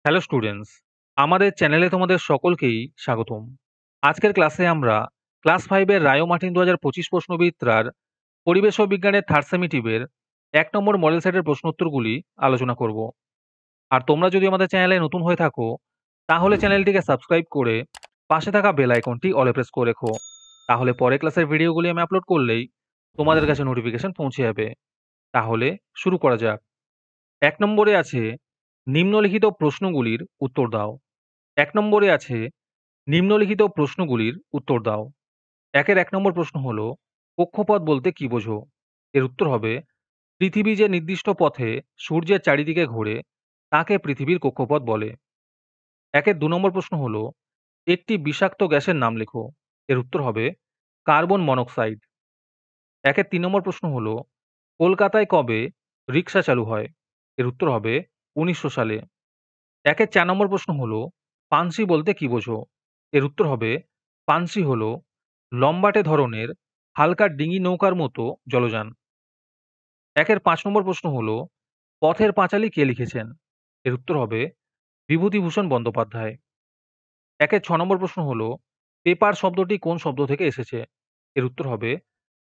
Hello students, আমাদের চ্যানেলে তোমাদের সকলকেই স্বাগতম। আজকের ক্লাসে আমরা ক্লাস 5 এর রায়ো মার্টিন 2025 প্রশ্নবিদ্যার পরিবেশ ও বিজ্ঞানের থার্ড সেমিটিভের 1 নম্বর মডেল সেটের প্রশ্নোত্তরগুলি আলোচনা করব। আর তোমরা যদি আমাদের চ্যানেলে নতুন হয়ে থাকো তাহলে চ্যানেলটিকে সাবস্ক্রাইব করে পাশে থাকা বেল আইকনটি অলে প্রেস করে রেখো। তাহলে পরে ক্লাসের ভিডিওগুলি আমি আপলোড করলেই তোমাদের কাছে নোটিফিকেশন পৌঁছে যাবে। তাহলে শুরু করা যাক। 1 নম্বরে আছে নিম্নলিখিত প্রশ্নগুলির উত্তর দাও। 1 নম্বরে আছে নিম্নলিখিত প্রশ্নগুলির উত্তর দাও। 1 নম্বর প্রশ্ন হলো, কক্ষপথ বলতে কি বোঝো? এর উত্তর হবে, পৃথিবী যে নির্দিষ্ট পথে সূর্যের চারিদিকে ঘোরে তাকে পৃথিবীর কক্ষপথ বলে। 2 নম্বর প্রশ্ন হলো, একটি বিষাক্ত গ্যাসের নাম লেখো। এর উত্তর হবে কার্বন মনোক্সাইড। 3 নম্বর প্রশ্ন হলো, কলকাতায় কবে রিক্সা চালু হয়? এর উত্তর হবে 1900 সালে। 4 নম্বর প্রশ্ন হলো, পানসি বলতে কি বোঝো? এর উত্তর হবে পানসি হলো লম্বাটে ধরনের হালকা ডিঙি নৌকার মতো জলযান। 5 নম্বর প্রশ্ন হলো, পথের পাঁচালী কে লিখেছেন? এর উত্তর হবে বিভূতিভূষণ বন্দ্যোপাধ্যায়। 6 নম্বর প্রশ্ন হলো, পেপার শব্দটি কোন শব্দ থেকে এসেছে? এর উত্তর হবে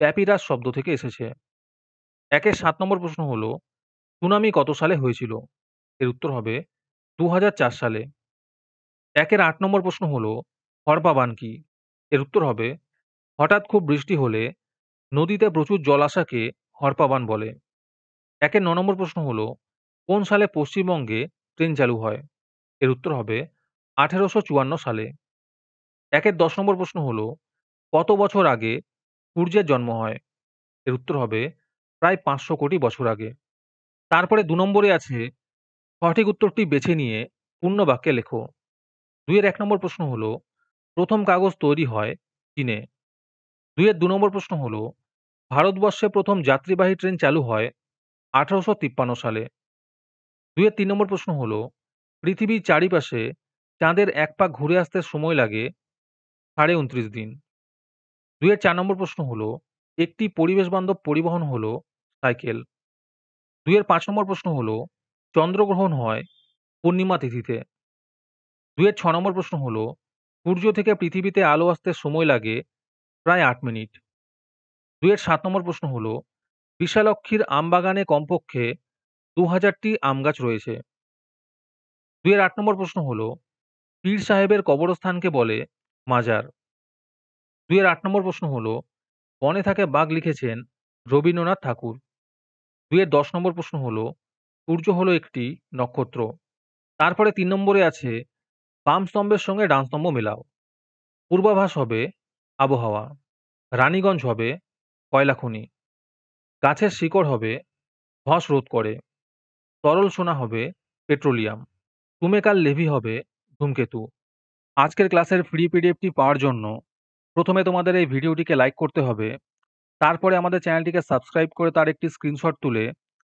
প্যাপিরাস শব্দ থেকে এসেছে। 7 নম্বর প্রশ্ন হলো, সুনামি কত সালে হয়েছিল? এর উত্তর হবে 2004 সালে। 8 নম্বর প্রশ্ন হলো, হরপা বান কি? এর উত্তর হবে হঠাৎ খুব বৃষ্টি হলে নদীতে প্রচুর জল আসাকে হরপা বান বলে। 9 নম্বর প্রশ্ন হলো, কোন সালে পশ্চিমবঙ্গে ট্রেন চালু হয়? এর উত্তর হবে 1854 সালে। 10 নম্বর প্রশ্ন হলো, কত বছর আগে সূর্যের জন্ম হয়? এর উত্তর হবে প্রায় 500 কোটি বছর আগে। তারপরে 2 নম্বরে আছে, সঠিক উত্তরটি বেছে নিয়ে পূর্ণ বাক্যে লেখো। 1 নম্বর প্রশ্ন হলো, প্রথম কাগজ তৈরি হয় চীনে। 2 নম্বর প্রশ্ন হলো, ভারতবর্ষে প্রথম যাত্রীবাহী ট্রেন চালু হয় 1853 সালে। 3 নম্বর প্রশ্ন হলো, পৃথিবীর চারিপাশে চাঁদের এক পাক ঘুরে আসতে সময় লাগে 29.5 দিন। 4 নম্বর প্রশ্ন হলো, একটি পরিবেশ বান্ধব পরিবহন হলো সাইকেল। 5 নম্বর প্রশ্ন হলো, চন্দ্রগ্রহণ হয় পূর্ণিমা তিথিতে। 6 নম্বর প্রশ্ন হলো, সূর্য থেকে পৃথিবীতে আলো আসতে সময় লাগে প্রায় 8 মিনিট। 7 নম্বর প্রশ্ন হলো, বিশালক্ষীর আমবাগানে কমপক্ষে 2000টি আম গাছ রয়েছে। 8 নম্বর প্রশ্ন হলো, পীর সাহেবের কবরস্থানকে বলে মাজার। 8 নম্বর প্রশ্ন হলো, বনে থাকে বাঘ লিখেছেন রবীন্দ্রনাথ ঠাকুর। 10 নম্বর প্রশ্ন হলো, সূর্য হলো একটি নক্ষত্র। তারপরে 3 নম্বরে আছে, বাম স্তম্ভের সঙ্গে ডান স্তম্ভ মেলাও। পূর্বাভাস হবে আবহাওয়া, রানীগঞ্জ হবে কয়লা খনি, গাছের শিকড় হবে ধস রোধ করে, তরল সোনা হবে পেট্রোলিয়াম, তুমেকাল লেভি হবে ধূমকেতু। আজকের ক্লাসের ফ্রি পিডিএফটি পাওয়ার জন্য প্রথমে তোমাদের এই ভিডিওটিকে লাইক করতে হবে। তারপরে আমাদের চ্যানেলটিকে সাবস্ক্রাইব করে তার একটি স্ক্রিনশট তুলে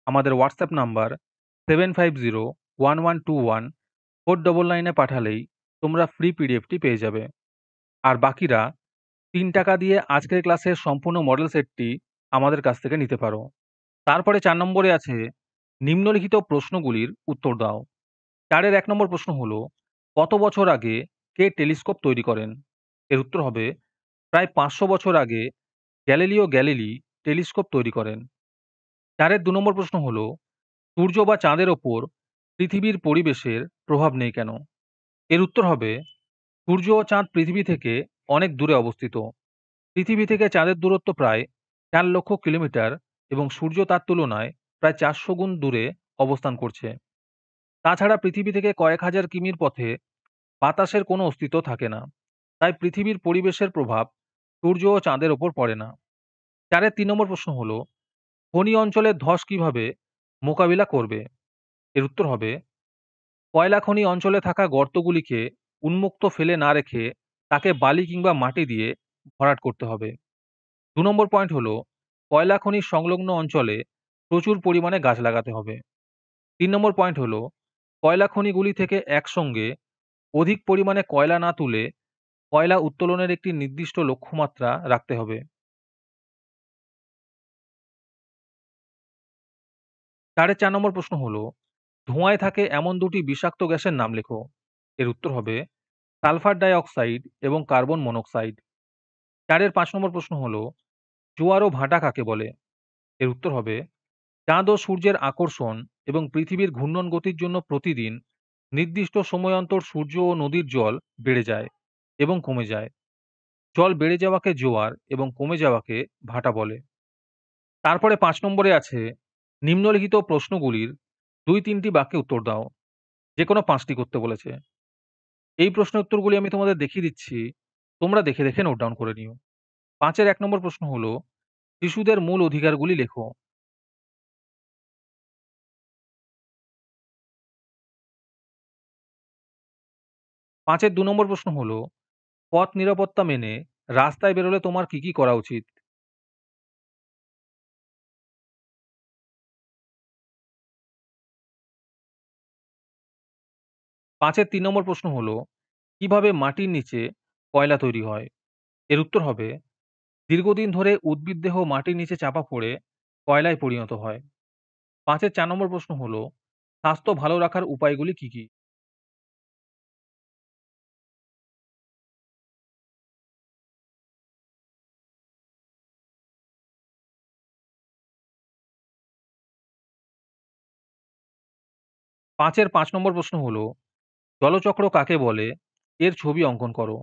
আমাদের হোয়াটসঅ্যাপ নাম্বার 7501112499 পাঠালেই তোমরা ফ্রি পিডিএফটি পেয়ে যাবে। আর বাকিরা 3 টাকা দিয়ে আজকের ক্লাসের সম্পূর্ণ মডেল সেটটি আমাদের কাছ থেকে নিতে পারো। তারপরে 4 নম্বরে আছে, নিম্নলিখিত প্রশ্নগুলির উত্তর দাও। 1 নম্বর প্রশ্ন হলো, কত বছর আগে কে টেলিস্কোপ তৈরি করেন? এর উত্তর হবে প্রায় 500 বছর আগে গ্যালিলিও গ্যালিলি টেলিস্কোপ তৈরি করেন। 2 নম্বর প্রশ্ন হলো, সূর্য বা চাঁদের ওপর পৃথিবীর পরিবেশের প্রভাব নেই কেন? এর উত্তর হবে, সূর্য ও চাঁদ পৃথিবী থেকে অনেক দূরে অবস্থিত। পৃথিবী থেকে চাঁদের দূরত্ব প্রায় 4 লক্ষ কিলোমিটার এবং সূর্য তার তুলনায় প্রায় 400 গুণ দূরে অবস্থান করছে। তাছাড়া পৃথিবী থেকে কয়েক হাজার কিমির পথে বাতাসের কোনো অস্তিত্ব থাকে না। তাই পৃথিবীর পরিবেশের প্রভাব সূর্য ও চাঁদের ওপর পড়ে না। 3 নম্বর প্রশ্ন হলো, খনি অঞ্চলের ধস কিভাবে মোকাবিলা করবে? এর উত্তর হবে, কয়লা খনি অঞ্চলে থাকা গর্তগুলিকে উন্মুক্ত ফেলে না রেখে তাকে বালি কিংবা মাটি দিয়ে ভরাট করতে হবে। 2 নম্বর পয়েন্ট হলো, কয়লা খনির সংলগ্ন অঞ্চলে প্রচুর পরিমাণে গাছ লাগাতে হবে। 3 নম্বর পয়েন্ট হলো, কয়লা খনিগুলি থেকে একসঙ্গে অধিক পরিমাণে কয়লা না তুলে কয়লা উত্তোলনের একটি নির্দিষ্ট লক্ষ্যমাত্রা রাখতে হবে। 4 নম্বর প্রশ্ন হলো, ধোঁয়ায় থাকে এমন দুটি বিষাক্ত গ্যাসের নাম লেখো। এর উত্তর হবে সালফার ডাই অক্সাইড এবং কার্বন মনোক্সাইড। ৪ ৫ নম্বর প্রশ্ন হলো জোয়ার ও ভাটা কাকে বলে? এর উত্তর হবে চাঁদ ও সূর্যের আকর্ষণ এবং পৃথিবীর ঘূর্ণন গতির জন্য প্রতিদিন নির্দিষ্ট সময় অন্তর সূর্য ও নদীর জল বেড়ে যায় এবং কমে যায়। জল বেড়ে যাওয়াকে জোয়ার এবং কমে যাওয়াকে ভাটা বলে। তারপরে ৫ নম্বরে আছে নিম্নলিখিত প্রশ্নগুলির ২-৩টি বাক্যে উত্তর দাও। যেকোনো ৫ টি করতে বলেছে। এই প্রশ্নের উত্তরগুলি আমি তোমাদের দেখিয়ে দিচ্ছি। তোমরা দেখে, দেখে নোট ডাউন করে নিও। ৫ এর ১ নম্বর প্রশ্ন হলো শিশুদের মূল অধিকারগুলি লেখো। ৫ এর ২ নম্বর প্রশ্ন হলো পথ নিরাপত্তা মেনে রাস্তায় বেরোলে তোমার কি, কি করা উচিত? ৫ এর ৩ নম্বর প্রশ্ন হলো কিভাবে মাটির নিচে কয়লা তৈরি হয়? এর উত্তর হবে দীর্ঘদিন ধরে উদ্ভিদ দেহ মাটির নিচে চাপা পড়ে কয়লায় পরিণত হয়। ৫ এর ৪ নম্বর প্রশ্ন হলো স্বাস্থ্য ভালো রাখার উপায়গুলি কি, কি? ৫ এর ৫ নম্বর প্রশ্ন হলো জলচক্র কাকে বলে? এর ছবি অঙ্কন করো।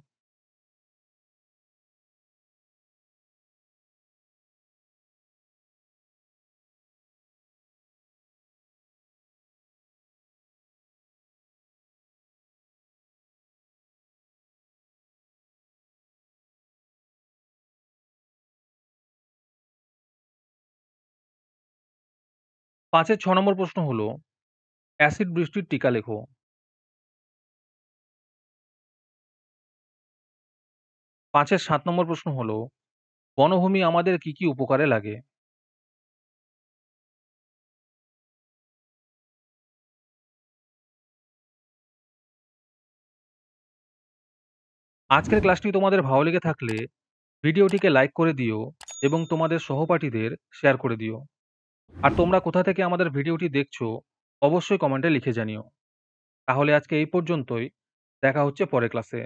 পাঁচের ৬ নম্বর প্রশ্ন হলো, অ্যাসিড বৃষ্টির টিকা লেখো। ৫ এর ৭ নম্বর প্রশ্ন হলো, বনভূমি আমাদের কি, কি উপকারে লাগে? আজকের ক্লাসটি তোমাদের ভালো লেগে থাকলে ভিডিওটিকে লাইক করে দিও এবং তোমাদের সহপাঠীদের শেয়ার করে দিও। আর তোমরা কোথা থেকে আমাদের ভিডিওটি দেখছো অবশ্যই কমেন্টে লিখে জানিও। তাহলে আজকে এই পর্যন্তই। দেখা হচ্ছে পরের ক্লাসে।